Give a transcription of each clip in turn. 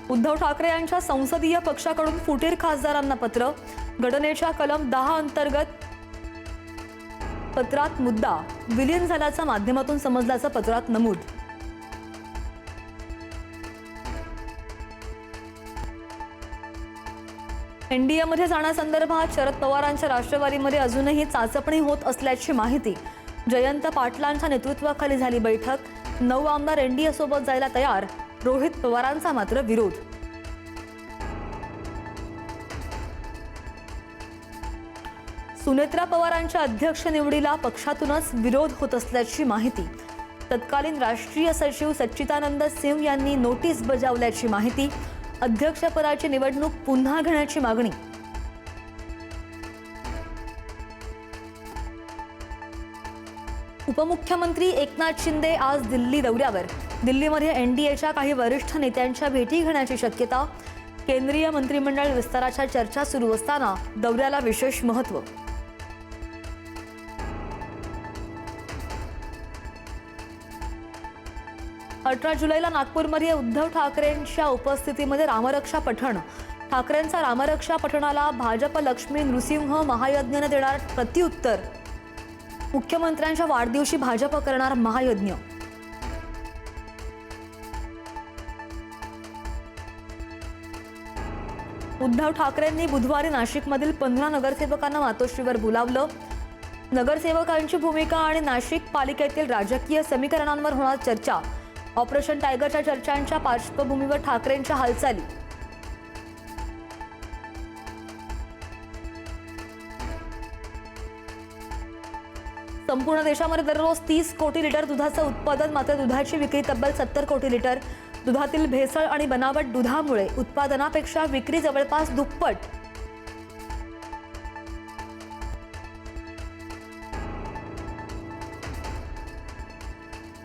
उद्धव ठाकरे यांच्या संसदीय पक्षाकडून फुटीर खासदारांना पत्र। घटनेच्या कलम 10 अंतर्गत पत्रात मुद्दा विलीन झाल्याचा माध्यमातून समजल्याचं पत्रात नमूद। एनडीएमध्ये जाण्यासंदर्भात शरद पवारांच्या राष्ट्रवादीमध्ये अजूनही चाचपणी होत असल्याची माहिती। जयंत पाटलांच्या नेतृत्वाखाली झाली बैठक। 9 आमदार एनडीए सोबत जायला तयार, रोहित पवारांचा मात्र विरोध। सुनेत्रा पवारांच्या अध्यक्ष निवडीला पक्षातूनच विरोध होत असल्याची माहिती। तत्कालीन राष्ट्रीय सचिव सच्चिदानंद सिंह यांनी नोटीस बजावल्याची माहिती। अध्यक्षपदाची निवडणूक पुन्हा घेण्याची मागणी। उपमुख्यमंत्री एकनाथ शिंदे आज दिल्ली दौऱ्यावर। दिल्लीमध्ये एनडीएच्या काही वरिष्ठ नेत्यांच्या भेटी घेण्याची शक्यता। केंद्रीय मंत्रिमंडळ विस्ताराच्या चर्चा सुरू असताना दौऱ्याला विशेष महत्त्व। अठरा जुलैला नागपूरमध्ये उद्धव ठाकरेंच्या उपस्थितीमध्ये रामरक्षा पठण। ठाकरेंचा रामरक्षा पठणाला भाजप लक्ष्मी नृसिंह महायज्ञाने देणार प्रत्युत्तर। मुख्यमंत्र्यांच्या वाढदिवशी भाजप करणार महायज्ञ। उद्धव ठाकरेंनी बुधवारी नाशिकमधील 15 नगरसेवकांना मातोश्रीवर बोलावलं। नगरसेवकांची भूमिका आणि नाशिक पालिकेतील राजकीय समीकरणांवर होणार चर्चा। ऑपरेशन टायगरच्या चर्चांच्या पार्श्वभूमीवर ठाकरेंच्या हालचाली। संपूर्ण देशामध्ये दररोज 30 कोटी लिटर दुधाचं उत्पादन, मात्र दुधाची विक्री तब्बल 70 कोटी लिटर। दुधातील भेसळ आणि बनावट दुधामुळे उत्पादनापेक्षा विक्री जवळपास दुप्पट।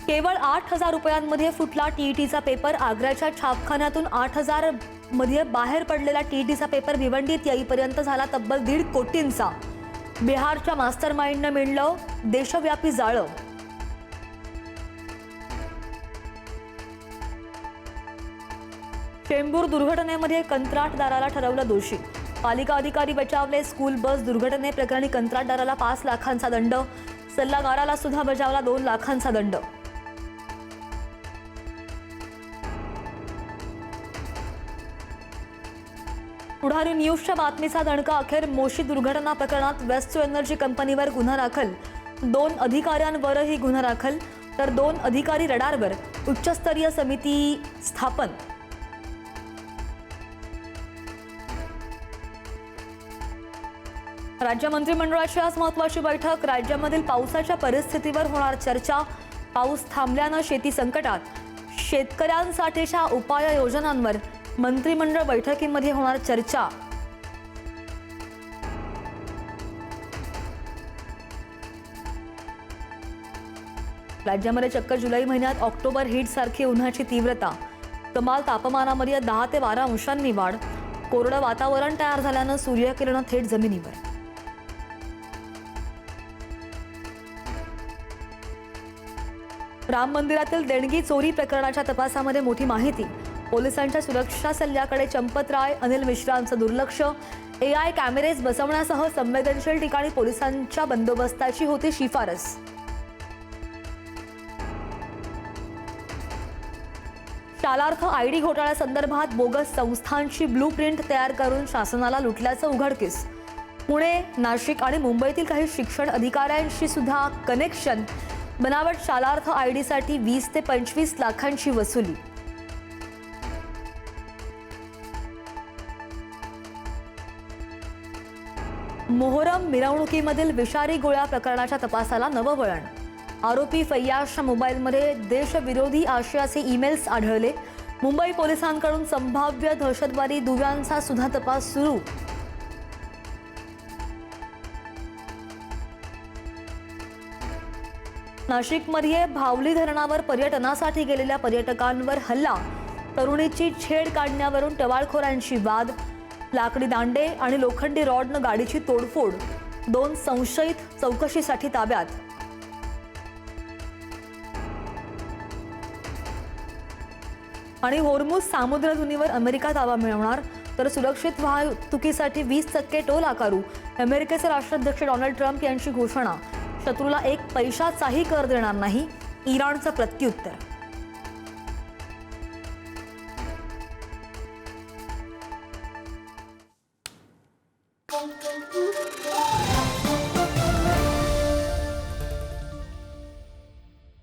केवळ 8,000 रुपयांमध्ये फुटला टीईटीचा पेपर। आग्र्याच्या छापखान्यातून 8,000 मध्ये बाहेर पडलेला टीईटीचा पेपर भिवंडीत येईपर्यंत झाला तब्बल 1.5 कोटींचा। बिहारच्या मास्टरमाइंडनं मिळलं देशव्यापी जाळं। चेंबूर दुर्घटनेमध्ये कंत्राटदाराला ठरवलं दोषी। पालिका अधिकारी बचावले। स्कूल बस दुर्घटनेप्रकरणी कंत्राटदाराला 5 लाखांचा दंड। सल्लागाराला सुद्धा बजावला 2 लाखांचा दंड। पुढारी न्यूजच्या बातमीचा दणका। अखेर मोशी दुर्घटना प्रकरणात वेस्ट एनर्जी कंपनीवर गुन्हा दाखल। 2 अधिकाऱ्यांवरही गुन्हा दाखल, तर 2 अधिकारी रडारवर। उच्चस्तरीय समिती स्थापन। राज्य मंत्रिमंडळाची आज महत्त्वाची बैठक। राज्यामधील पावसाच्या परिस्थितीवर होणार चर्चा। पाऊस थांबल्यानं शेती संकटात। शेतकऱ्यांसाठीच्या उपाययोजनांवर मंत्रिमंडळ बैठकीमध्ये होणार चर्चा। राज्यामध्ये चक्क जुलै महिन्यात ऑक्टोबर हीट सारखी उन्हाची तीव्रता। कमाल तापमानामध्ये 10 ते 12 अंशांनी वाढ। कोरडं वातावरण तयार झाल्यानं सूर्यकिरण थेट जमिनीवर। राम मंदिरातील देणगी चोरी प्रकरणाच्या तपासामध्ये मोठी माहिती। पोलिसांच्या सुरक्षा सल्ल्याकडे चंपतराय अनिल मिश्रांचं दुर्लक्ष। एआय कॅमेरेज बसवण्यासह संवेदनशील ठिकाणी पोलिसांच्या बंदोबस्ताची होती शिफारस। शालार्थ आयडी घोटाळ्यासंदर्भात बोगस संस्थांची ब्लूप्रिंट तयार करून शासनाला लुटल्याचं उघडकीस। पुणे, नाशिक आणि मुंबईतील काही शिक्षण अधिकाऱ्यांशी सुद्धा कनेक्शन। बनावट शालार्थ आयडीसाठी 20 ते 25 लाखांची वसुली। मोहरम मिरवणुकीमधील विषारी गोळ्या प्रकरणाच्या तपासाला नवं वळण। आरोपी फैयाजच्या मोबाईलमध्ये देशविरोधी आशयाचे ईमेल्स आढळले। मुंबई पोलिसांकडून संभाव्य दहशतवादी दुव्यांचा सुद्धा तपास सुरू। नाशिकमध्ये भावली धरणावर पर्यटनासाठी गेलेल्या पर्यटकांवर हल्ला। तरुणीची छेड काढण्यावरून टवाळखोरांची वाद। लाकडी दांडे आणि लोखंडी रॉडनं गाडीची तोडफोड। 2 संशयित चौकशीसाठी ताब्यात। आणि होर्मुझ सामुद्रधुनीवर अमेरिका ताबा मिळवणार, तर सुरक्षित वाहतुकीसाठी 20% टोल आकारू. अमेरिकेचे राष्ट्राध्यक्ष डोनाल्ड ट्रम्प यांची घोषणा. शत्रूला एक पैशाचाही कर देणार नाही, इराणचं प्रत्युत्तर.